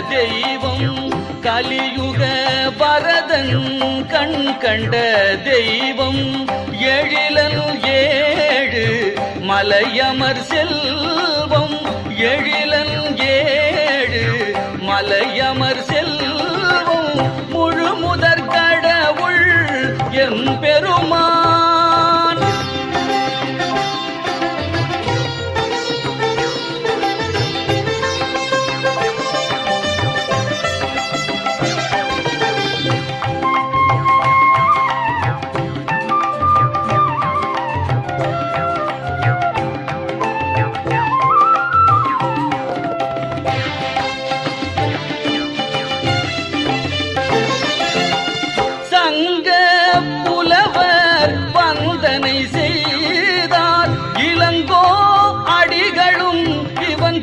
தெய்வம் கலியுக வரதன் கண் கண்ட தெய்வம் எழிலன் ஏழு மலையமர் செல்வம் எழிலன் ஏழு மலையமர் செல்வம் முழு முதற் கடவுள் எம் பெருமான்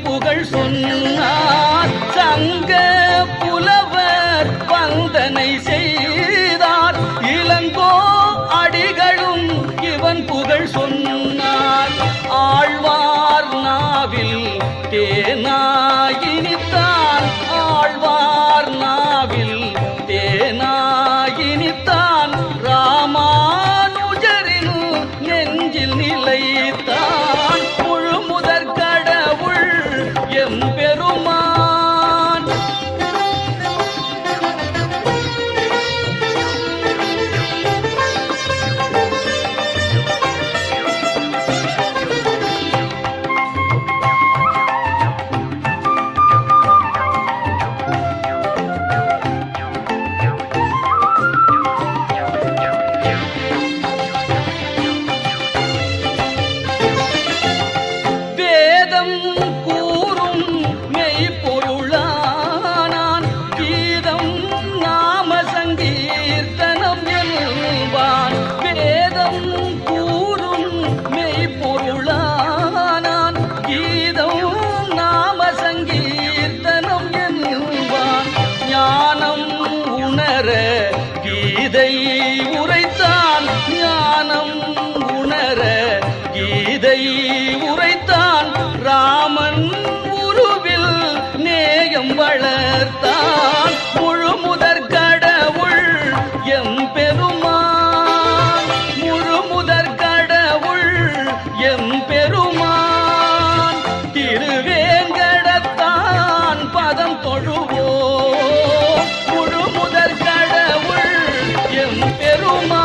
புகழ் சொன்னார் சங்க புலவர் வந்தனை செய்தார் இளங்கோ அடிகளும் இவன் புகழ் சொன்னார் ஆழ்வார் நாவில் தேனாயினித்தான் ஆழ்வார் நாவில் தேனாயினித்தான் ராமானுஜரின் நெஞ்சில் நிலைத்தான் முழு முதற் எம் பெருமான் கீதை உரைத்தான் ஞானம் உணர கீதை உரைத்தான் ராமன் உருவில் நேயம் வளர்த்தான் முழு முதற் கடவுள் எம் பெருமான் முழு முதற் கடவுள் எம் பெருமான் திருவேங்கடத்தான் பதம் தொழுவோம் முழு முதற் கடவுள் எம் பெருமான்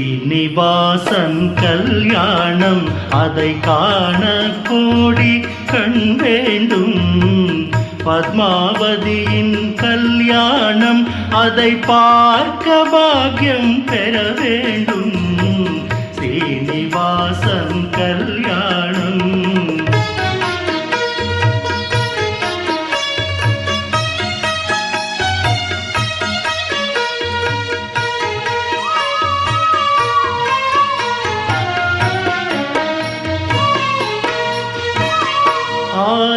ஸ்ரீனிவாசன் கல்யாணம் அதை காண கோடி கண் வேண்டும். பத்மாவதியின் கல்யாணம் அதை பார்க்க பாக்கியம் பெற வேண்டும். ஸ்ரீனிவாசன் கல்யாணம்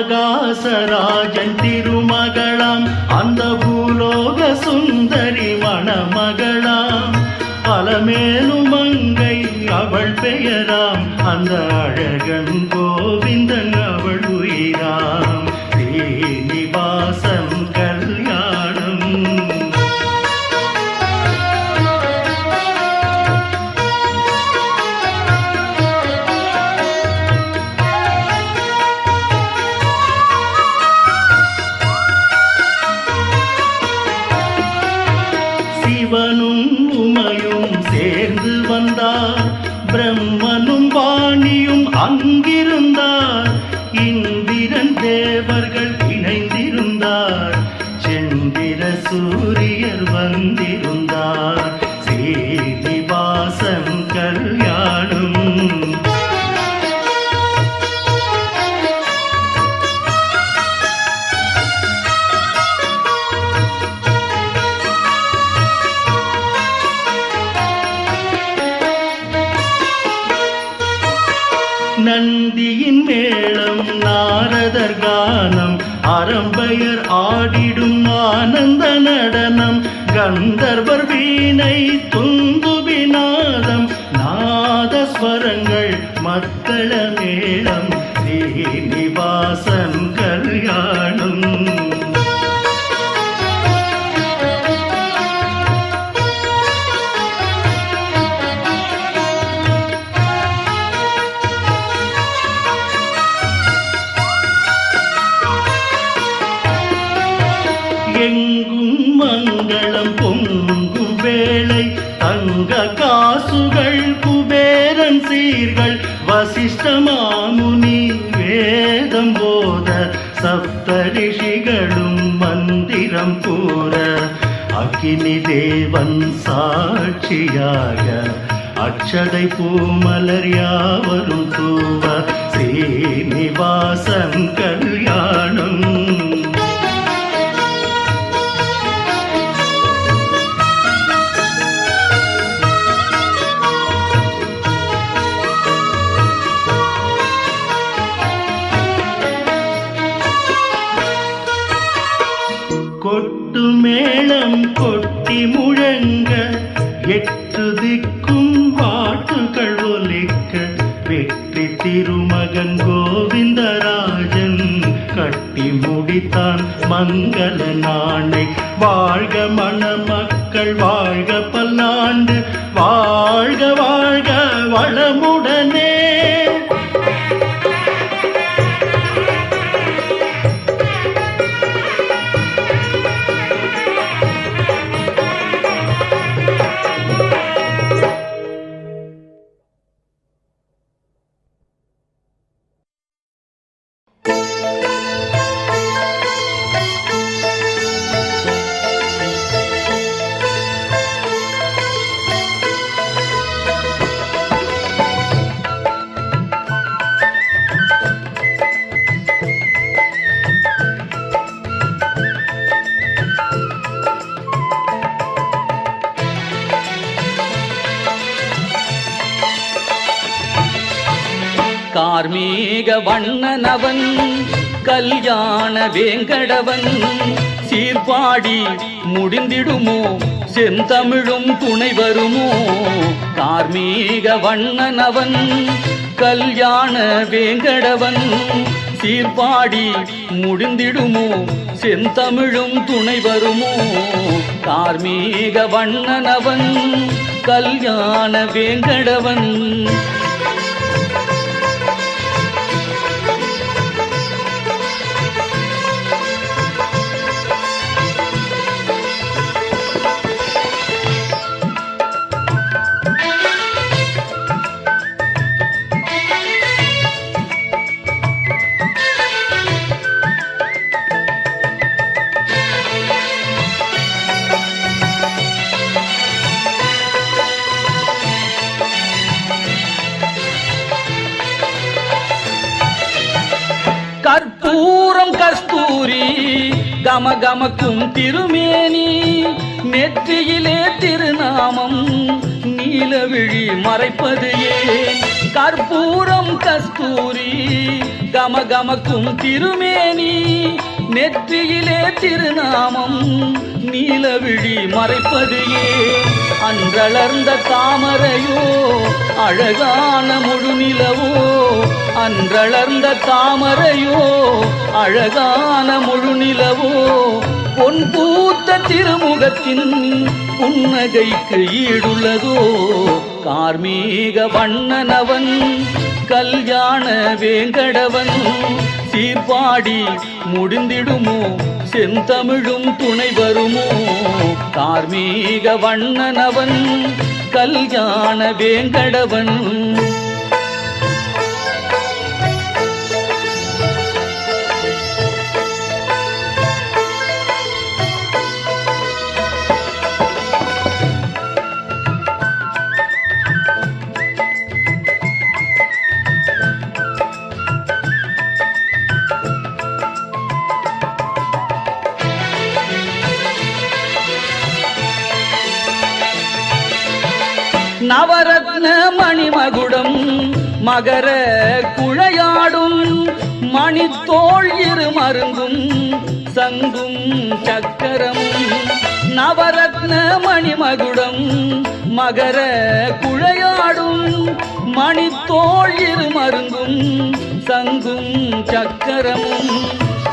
ஆகாசராஜன் திருமகளாம் அந்த பூலோக சுந்தரி மணமகளாம் அலமேலும் மங்கை அவள் பெயராம் அந்த அழகன் கோவிந்தன் அவள் உயிராம். ஸ்ரீனிவாசன் கல்யாணம் சிவனும் உமையும் சேர்ந்து வந்தார். பிரம்மனும் வாணியும் அங்கிருந்தார். சந்திர சூரியர் வந்திருந்தார் ஸ்ரீனிவாசன் கல்யாணம். நந்தியின் மேளம் நாரதர் கானம் அரம்பையர் ஆடிடும் ஆனந்த நடனம் கந்தர்வர் வீணை துந்துபிநாதம் நாதஸ்வரங்கள் மத்தள மேளம் ஸ்ரீனிவாசன் கல்யாணம். எங்கும் மங்களம் பொங்கும் வேளை தங்க காசுகள் குபேரன் சீர்கள் வசிஷ்ட மாமுனி வேதம் போத சப்தரிஷிகளும் மந்திரம் கூற அக்கினி தேவன் சாட்சியாக அக்ஷதை பூமலர் யாவரும் தூவ ஸ்ரீனிவாசன் கல்யாணம். கொட்டு மேளம் கொட்டி முழங்க எட்டு திக்கும் பாட்டுகள் ஒலிக்க வெற்றி திருமகன் கோவிந்தராஜன் கட்டி முடித்தான் மங்கள நாளை. வாழ்க மணமக்கள் வாழ்க பல்லாண்டு வாழ்க வாழ்க வளமுடனே. கார்மீக வண்ணனவன் கல்யாண வேங்கடவன் சீர்பாடி முடிந்திடுமோ செந்தமிழும் துணை வருமோ. கார்மீக வண்ணனவன் கல்யாண வேங்கடவன் சீர்பாடி முடிந்திடுமோ செந்தமிழும் துணை வருமோ. கார்மீக வண்ணனவன் கல்யாண வேங்கடவன். கற்பூரம் கஸ்தூரி கமகமக்கும் திருமேனி நெற்றியிலே திருநாமம் நீலவிழி மறைப்பது ஏன். கற்பூரம் கஸ்தூரி கமகமக்கும் திருமேனி நெற்றியிலே திருநாமம் நீலவிழி மறைப்பது ஏன். அன்றளர்ந்த தாமரையோ அழகான முழுநிலவோ அன்றளர்ந்த தாமரையோ அழகான முழுநிலவோ பொன் பூத்த திருமுகத்தின் புன்னகைக்கு ஈடுள்ளதோ. கார்மீக வண்ணனவன் கல்யாண வேங்கடவன் சீர்பாடி முடிந்திடுமோ செந்தமிழும் துணை வருமோ. கார்மீக வண்ணனவன் கல்யாண வேங்கடவன். நவரத்ன மணிமகுடம் மகர குழையாடும் மணித்தோள் இரு மருங்கும் சங்கும் சக்கரமும் நவரத்ன மணிமகுடம் மகர குழையாடும் மணித்தோள் இரு மருங்கும் சங்கும் சக்கரமும்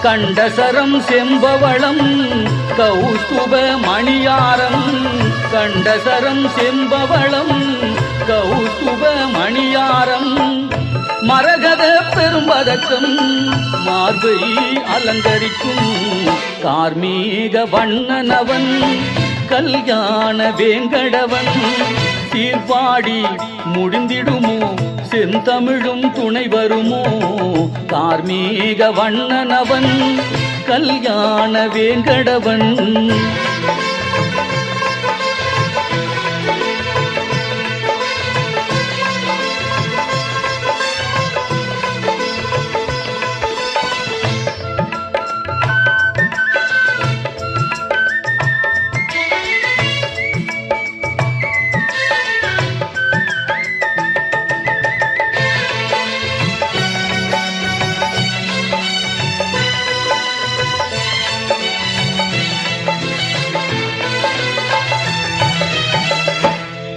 கண்டசரம் செம்பவளம் கௌஸ்துப மணியாரம் கண்டசரம் செம்பவளம் கௌஸ்துப மணியாரம் மரகத பெரும்பதக்கம் மார்பை அலங்கரிக்கும் கார்மீக வண்ணனவன் கல்யாண வேங்கடவன் சீர்பாடி முடிந்திடுமோ செந்தமிழும் துணை வருமோ கார்மீக வண்ணனவன் கல்யாண வேங்கடவன்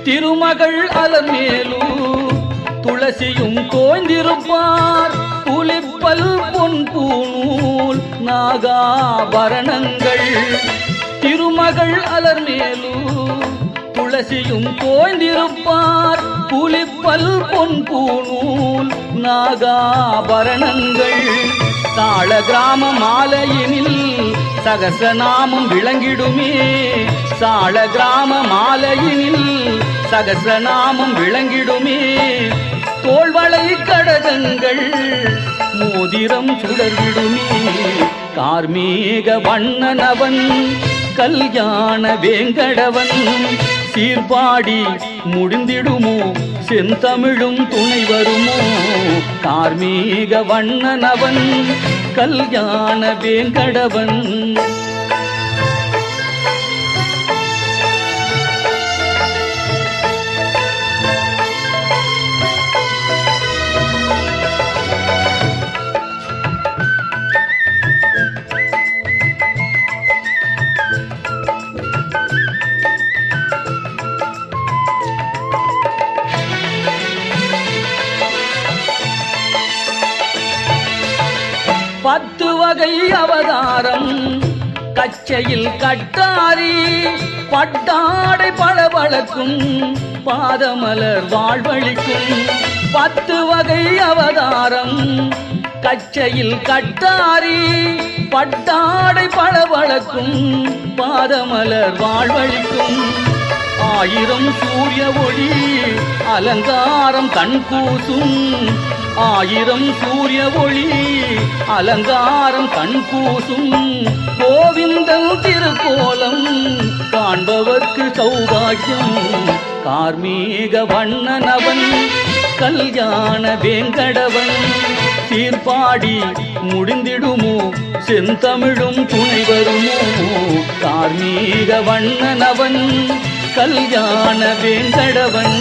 திருமகள் அலமேலு துளசியும் தோய்ந்திருப்பார் புலிப்பல் பொன் பூநூல் நாகாபரணங்கள் திருமகள் அலர்மேலு துளசியும் தோய்ந்திருப்பார் புலிப்பல் பொன் பூநூல் நாகாபரணங்கள் தாள கிராம மாலையினில் சகசநாமம் விளங்கிடுமே சாள கிராம மாலையினில் சகசநாமம் விளங்கிடுமே தோள்வளை கடகங்கள் மோதிரம் சுடர்விடுமே கார்மீக வண்ணனவன் கல்யாண வேங்கடவன் சீர்பாடி முடிந்திடுமோ செந்தமிழும் துணை வருமோ கார்மீக வண்ணனவன் கல்யாண வேங்கடவன் பத்து வகை அவதாரம் கச்சையில் கட்டாரி பட்டாடை பளபளக்கும் பாதமலர் வாழ்வழிக்கும் பத்து வகை அவதாரம் கச்சையில் கட்டாரி பட்டாடை பளபளக்கும் பாதமலர் வாழ்வழிக்கும் ஆயிரம் சூரிய ஒளி அலங்காரம் கண் கூசும் ஆயிரம் சூரிய ஒளி அலங்காரம் கண் கூசும் கோவிந்தன் திருக்கோலம் காண்பவர்க்கு சௌபாக்கியம் கார்மீக வண்ணனவன் கல்யாண வேங்கடவன் சீர்பாடி முடிந்திடுமோ செந்தமிழும் துணை வருமோ கார்மீக வண்ணனவன் கல்யாண வேங்கடவன்